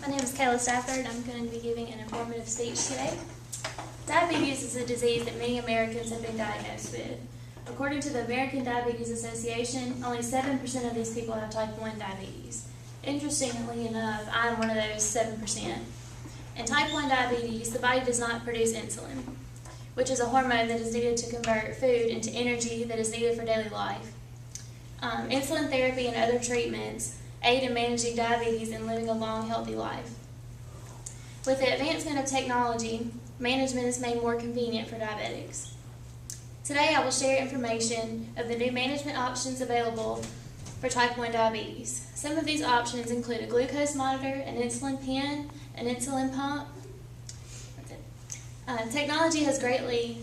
My name is Kayla Stafford. I'm going to be giving an informative speech today. Diabetes is a disease that many Americans have been diagnosed with. According to the American Diabetes Association, only 7% of these people have type 1 diabetes. Interestingly enough, I am one of those 7%. In type 1 diabetes, the body does not produce insulin, which is a hormone that is needed to convert food into energy that is needed for daily life. Insulin therapy and other treatments aid in managing diabetes and living a long, healthy life. With the advancement of technology, management is made more convenient for diabetics. Today I will share information of the new management options available for type 1 diabetes. Some of these options include a glucose monitor, an insulin pen, an insulin pump. Technology has greatly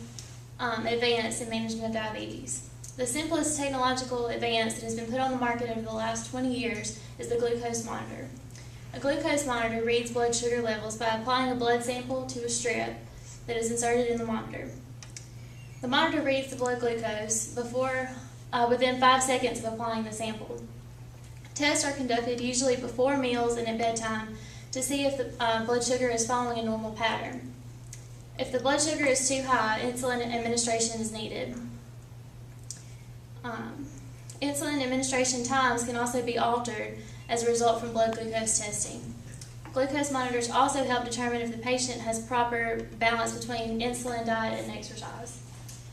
advanced in management of diabetes. The simplest technological advance that has been put on the market over the last 20 years is the glucose monitor. A glucose monitor reads blood sugar levels by applying a blood sample to a strip that is inserted in the monitor. The monitor reads the blood glucose within 5 seconds of applying the sample. Tests are conducted usually before meals and at bedtime to see if the blood sugar is following a normal pattern. If the blood sugar is too high, insulin administration is needed. Insulin administration times can also be altered as a result from blood glucose testing. Glucose monitors also help determine if the patient has proper balance between insulin, diet, and exercise.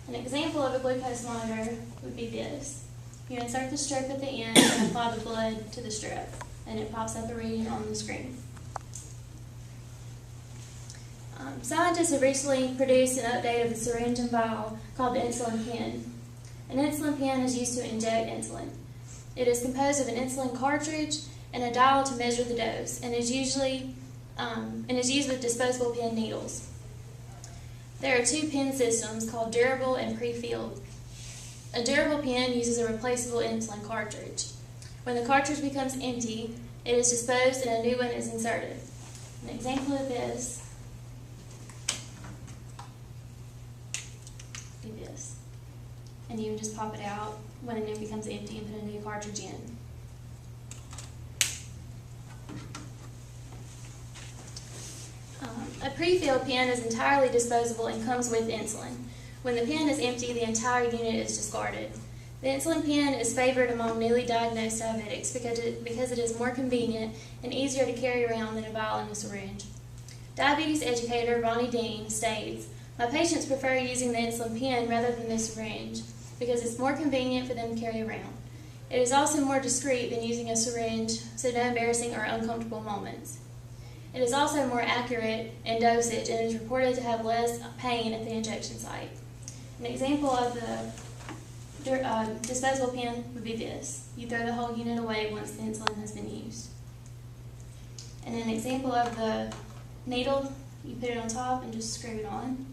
An example of a glucose monitor would be this. You insert the strip at the end and apply the blood to the strip, and it pops up a reading on the screen. Scientists have recently produced an update of the syringe and vial called the insulin pen. An insulin pen is used to inject insulin. It is composed of an insulin cartridge and a dial to measure the dose, and is used with disposable pen needles. There are two pen systems called durable and pre-filled. A durable pen uses a replaceable insulin cartridge. When the cartridge becomes empty, it is disposed and a new one is inserted. An example of this would be this. And you would just pop it out when it becomes empty and put a new cartridge in. A pre-filled pen is entirely disposable and comes with insulin. When the pen is empty, the entire unit is discarded. The insulin pen is favored among newly diagnosed diabetics because it is more convenient and easier to carry around than a vial and a syringe. Diabetes educator Ronnie Dean states, "My patients prefer using the insulin pen rather than the syringe because it's more convenient for them to carry around. It is also more discreet than using a syringe, so no embarrassing or uncomfortable moments. It is also more accurate in dosage and is reported to have less pain at the injection site." An example of the disposable pen would be this. You throw the whole unit away once the insulin has been used. And an example of the needle, you put it on top and just screw it on.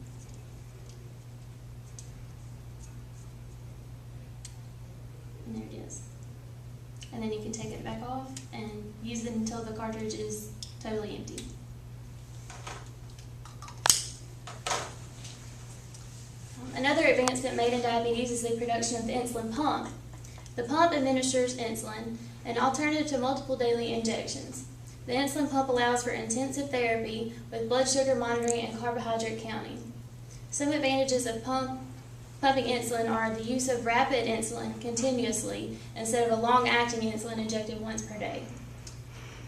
And there it is. And then you can take it back off and use it until the cartridge is totally empty. Another advancement made in diabetes is the production of the insulin pump. The pump administers insulin, an alternative to multiple daily injections. The insulin pump allows for intensive therapy with blood sugar monitoring and carbohydrate counting. Some advantages of pumping insulin are the use of rapid insulin continuously instead of a long-acting insulin injected once per day.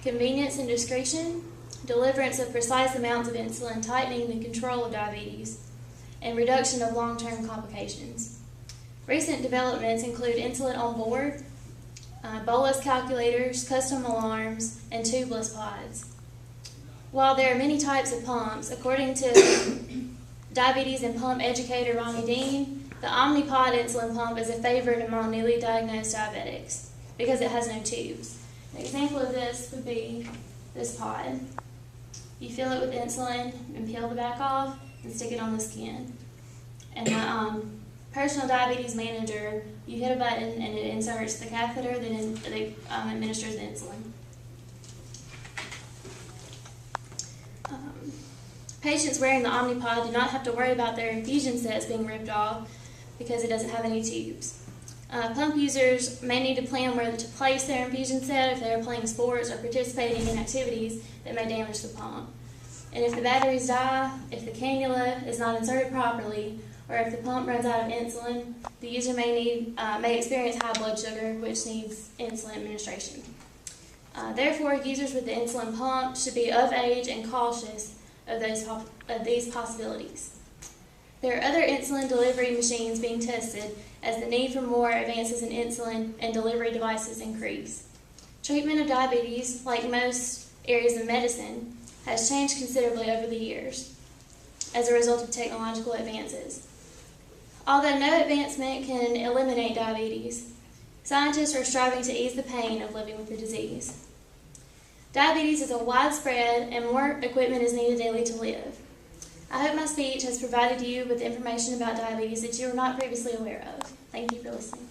Convenience and discretion, deliverance of precise amounts of insulin tightening the control of diabetes, and reduction of long-term complications. Recent developments include insulin on board, bolus calculators, custom alarms, and tubeless pods. While there are many types of pumps, according to diabetes and pump educator Ronnie Dean, the Omnipod insulin pump is a favorite among newly diagnosed diabetics because it has no tubes. An example of this would be this pod. You fill it with insulin and peel the back off and stick it on the skin. And the personal diabetes manager, you hit a button and it inserts the catheter that administers the insulin. Patients wearing the Omnipod do not have to worry about their infusion sets being ripped off because it doesn't have any tubes. Pump users may need to plan where to place their infusion set if they are playing sports or participating in activities that may damage the pump. And if the batteries die, if the cannula is not inserted properly, or if the pump runs out of insulin, the user may experience high blood sugar, which needs insulin administration. Therefore, users with the insulin pump should be of age and cautious of these possibilities. There are other insulin delivery machines being tested as the need for more advances in insulin and delivery devices increase. Treatment of diabetes, like most areas of medicine, has changed considerably over the years as a result of technological advances. Although no advancement can eliminate diabetes, scientists are striving to ease the pain of living with the disease. Diabetes is a widespread and more equipment is needed daily to live. I hope my speech has provided you with information about diabetes that you were not previously aware of. Thank you for listening.